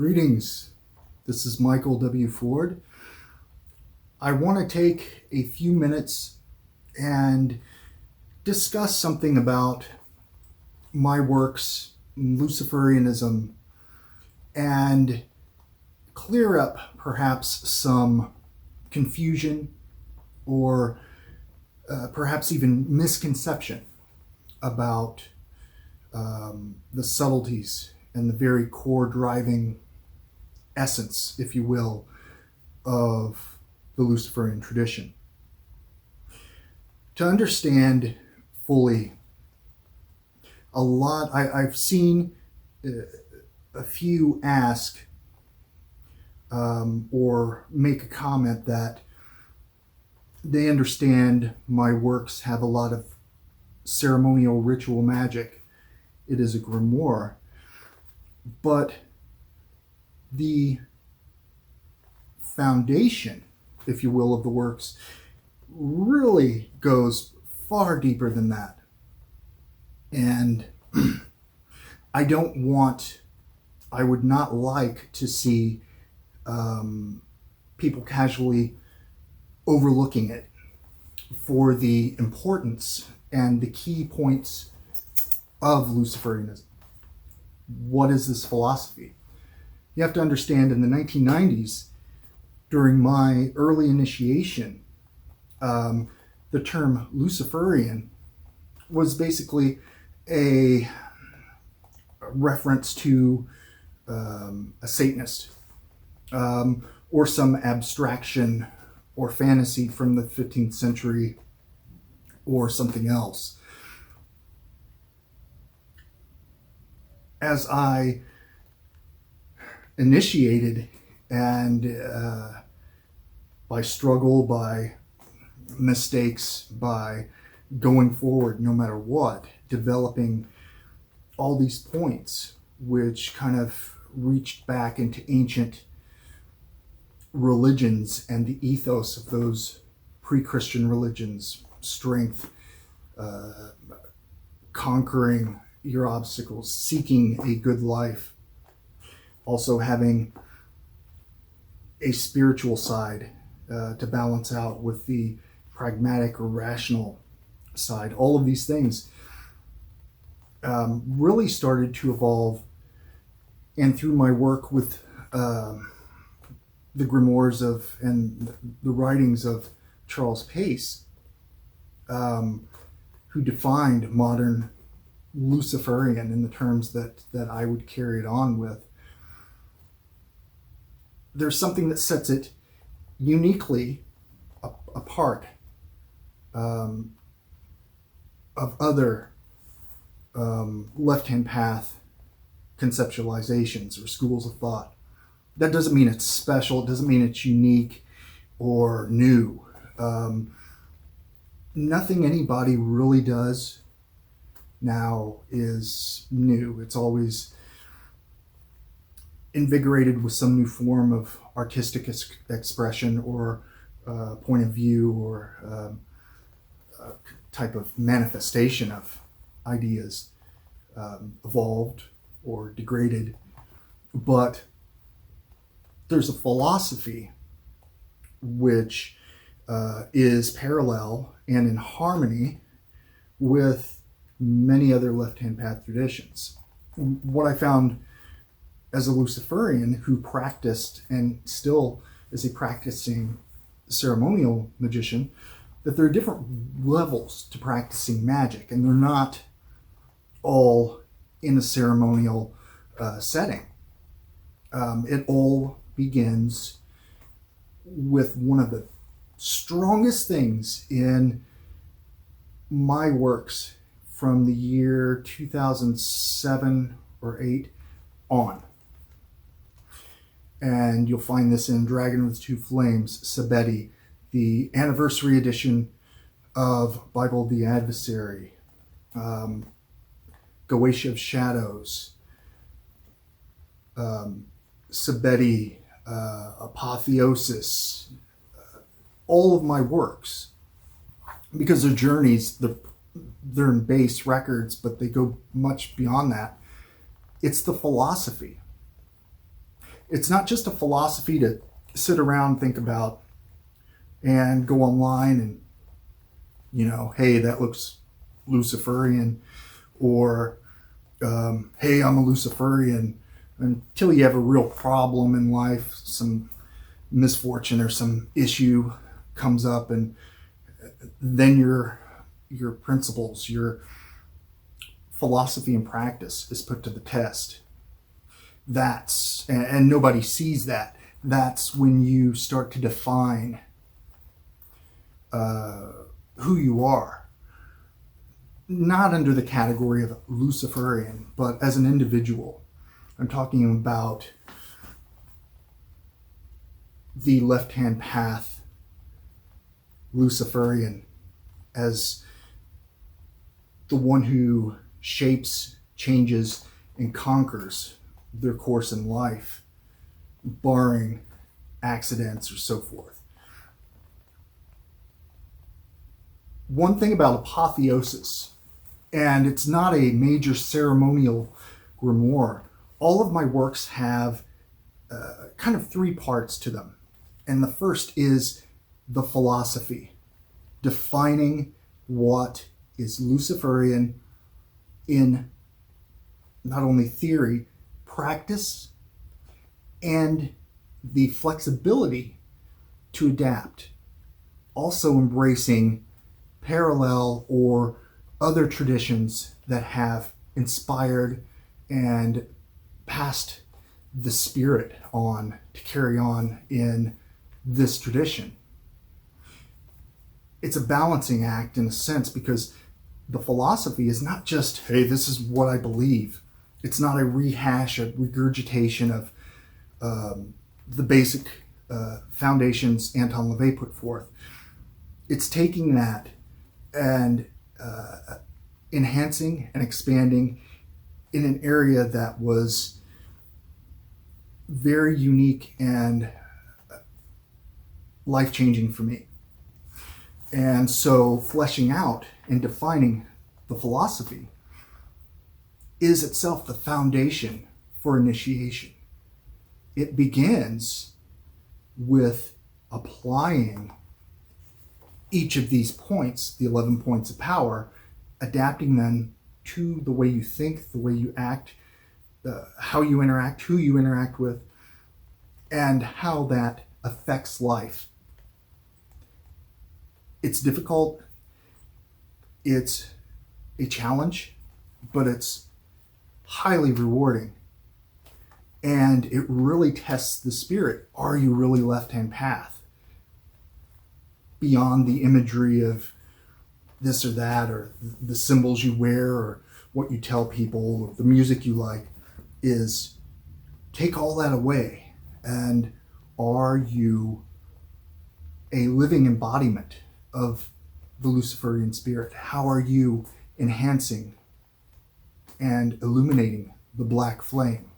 Greetings. This is Michael W. Ford. I want to take a few minutes and discuss something about my works, Luciferianism, and clear up perhaps some confusion or perhaps even misconception about the subtleties and the very core driving essence, if you will, of the Luciferian tradition. To understand fully, I've seen a few ask or make a comment that they understand my works have a lot of ceremonial ritual magic. It is a grimoire, but the foundation, if you will, of the works really goes far deeper than that. And I would not like to see people casually overlooking it for the importance and the key points of Luciferianism. What is this philosophy? You have to understand, in the 1990s, during my early initiation, the term Luciferian was basically a reference to a Satanist or some abstraction or fantasy from the 15th century or something else. As I initiated and by struggle, by mistakes, by going forward no matter what, developing all these points which kind of reached back into ancient religions and the ethos of those pre-Christian religions: strength, conquering your obstacles, seeking a good life, also having a spiritual side to balance out with the pragmatic or rational side. All of these things really started to evolve, and through my work with the grimoires and the writings of Charles Pace, who defined modern Luciferian in the terms that I would carry it on with. There's something that sets it uniquely apart of other left-hand path conceptualizations or schools of thought. That doesn't mean it's special. It doesn't mean it's unique or new. Nothing anybody really does now is new. It's always invigorated with some new form of artistic expression or point of view or type of manifestation of ideas, evolved or degraded. But there's a philosophy which is parallel and in harmony with many other left-hand path traditions. What I found as a Luciferian who practiced and still is a practicing ceremonial magician, that there are different levels to practicing magic, and they're not all in a ceremonial setting. It all begins with one of the strongest things in my works from the year 2007 or 8 on. And you'll find this in Dragon with Two Flames, Sabeti, the anniversary edition of Bible of the Adversary, Goetia of Shadows, Sabeti, APOTHEOSIS, all of my works, because they're journeys, they're in base records, but they go much beyond that. It's the philosophy. it's not just a philosophy to sit around, think about, and go online and, hey, that looks Luciferian, or hey, I'm a Luciferian, until you have a real problem in life, some misfortune or some issue comes up, and then your principles, your philosophy and practice is put to the test. And nobody sees that. That's when you start to define who you are. Not under the category of Luciferian, but as an individual. I'm talking about the left-hand path Luciferian as the one who shapes, changes, and conquers their course in life, barring accidents or so forth. One thing about Apotheosis, and it's not a major ceremonial grimoire, all of my works have kind of three parts to them. And the first is the philosophy, defining what is Luciferian in not only theory, practice, and the flexibility to adapt. Also embracing parallel or other traditions that have inspired and passed the spirit on to carry on in this tradition. It's a balancing act in a sense, because the philosophy is not just, hey, this is what I believe. It's not a rehash, a regurgitation of the basic foundations Anton LaVey put forth. It's taking that and enhancing and expanding in an area that was very unique and life-changing for me. And so fleshing out and defining the philosophy is itself the foundation for initiation. It begins with applying each of these points, the 11 points of power, adapting them to the way you think, the way you act, how you interact, who you interact with, and how that affects life. It's difficult, it's a challenge, but it's highly rewarding. And it really tests the spirit. Are you really left-hand path? Beyond the imagery of this or that, or the symbols you wear, or what you tell people, or the music you like, is take all that away. And are you a living embodiment of the Luciferian spirit? How are you enhancing and illuminating the black flame?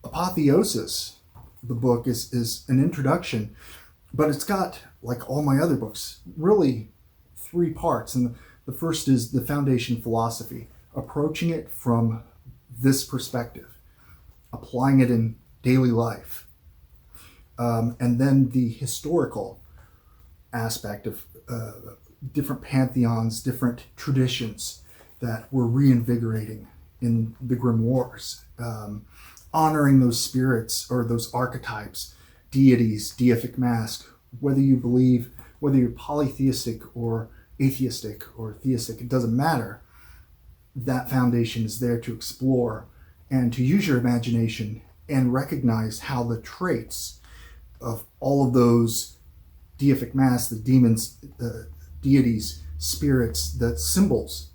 Apotheosis, the book, is an introduction, but it's got, like all my other books, really three parts. And the first is the foundation philosophy, approaching it from this perspective, applying it in daily life. And then the historical aspect of different pantheons, different traditions that were reinvigorating in the grimoires, honoring those spirits or those archetypes, deities, deific mask, whether you believe, whether you're polytheistic or atheistic or theistic, it doesn't matter. That foundation is there to explore and to use your imagination and recognize how the traits of all of those deific masks, the demons, the deities, spirits, the symbols,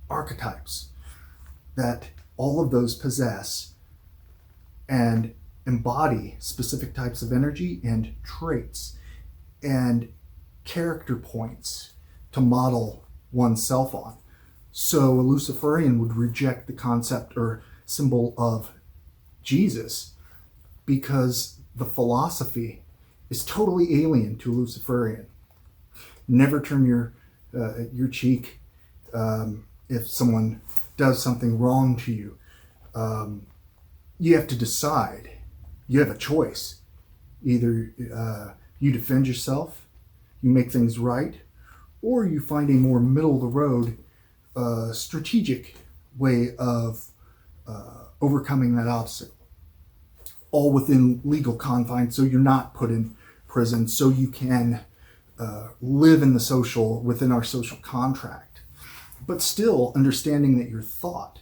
archetypes, that all of those possess and embody specific types of energy and traits and character points to model oneself on. So a Luciferian would reject the concept or symbol of Jesus because the philosophy is totally alien to Luciferian. Never turn your cheek if someone does something wrong to you. you have to decide. You have a choice. Either you defend yourself, you make things right, or you find a more middle of the road, strategic way of overcoming that obstacle. All within legal confines, so you're not put in prison, so you can live in the within our social contract, but still understanding that you're thought,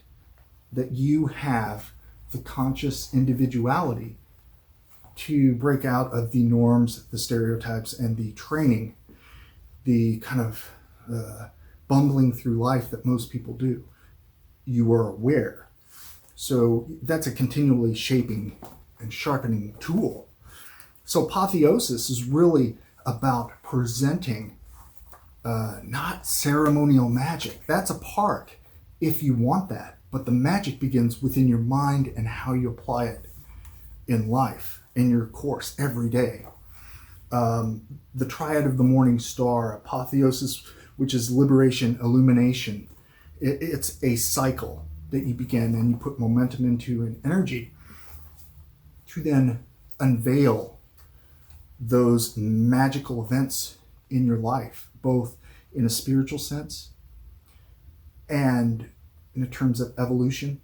that you have the conscious individuality to break out of the norms, the stereotypes, and the training, the kind of bumbling through life that most people do. You are aware. So that's a continually shaping and sharpening tool. So apotheosis is really about presenting not ceremonial magic. That's a part if you want that, but the magic begins within your mind and how you apply it in life, in your course every day. The triad of the morning star, apotheosis, which is liberation, illumination. It's a cycle that you begin and you put momentum into and energy to then unveil those magical events in your life, both in a spiritual sense and in terms of evolution,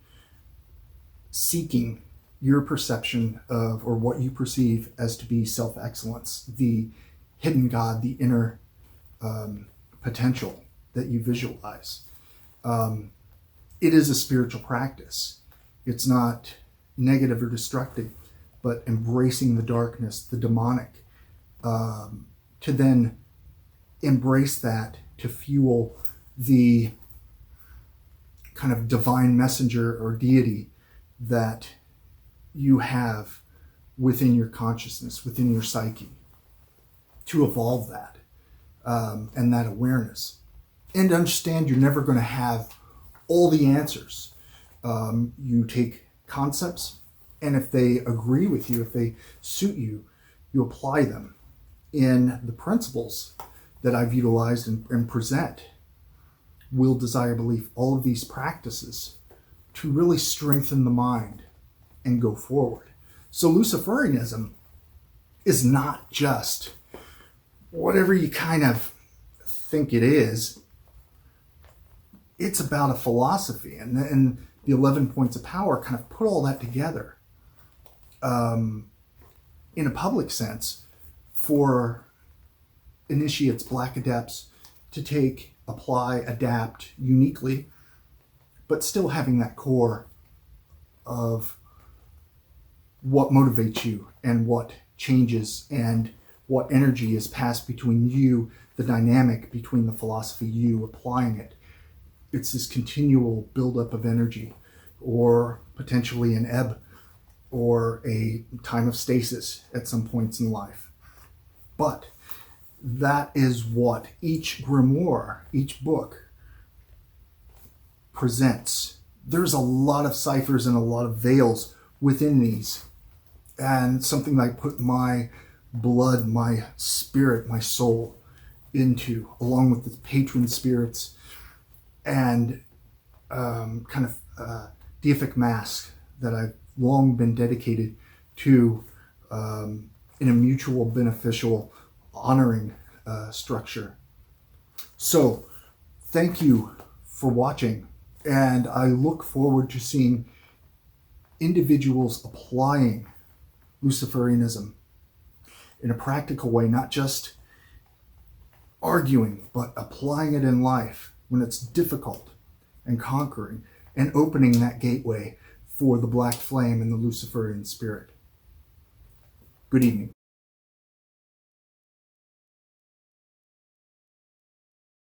seeking your perception of, or what you perceive as to be self-excellence, the hidden God, the inner potential that you visualize. It is a spiritual practice. It's not negative or destructive, but embracing the darkness, the demonic, to then embrace that to fuel the kind of divine messenger or deity that you have within your consciousness, within your psyche, to evolve that and that awareness. And understand you're never going to have all the answers. You take concepts, and if they agree with you, if they suit you, you apply them in the principles that I've utilized and present. Will, desire, belief, all of these practices to really strengthen the mind and go forward. So Luciferianism is not just whatever you kind of think it is. It's about a philosophy, and the 11 points of power kind of put all that together in a public sense for initiates, black adepts to take, apply, adapt uniquely, but still having that core of what motivates you and what changes and what energy is passed between you, the dynamic between the philosophy, you applying it. It's this continual buildup of energy, or potentially an ebb or a time of stasis at some points in life. But that is what each grimoire, each book presents. There's a lot of ciphers and a lot of veils within these. And something that I put my blood, my spirit, my soul into, along with the patron spirits and kind of deific mask that I've long been dedicated to in a mutual beneficial honoring structure. So thank you for watching, and I look forward to seeing individuals applying Luciferianism in a practical way, not just arguing, but applying it in life when it's difficult, and conquering and opening that gateway for the black flame and the Luciferian spirit. Good evening.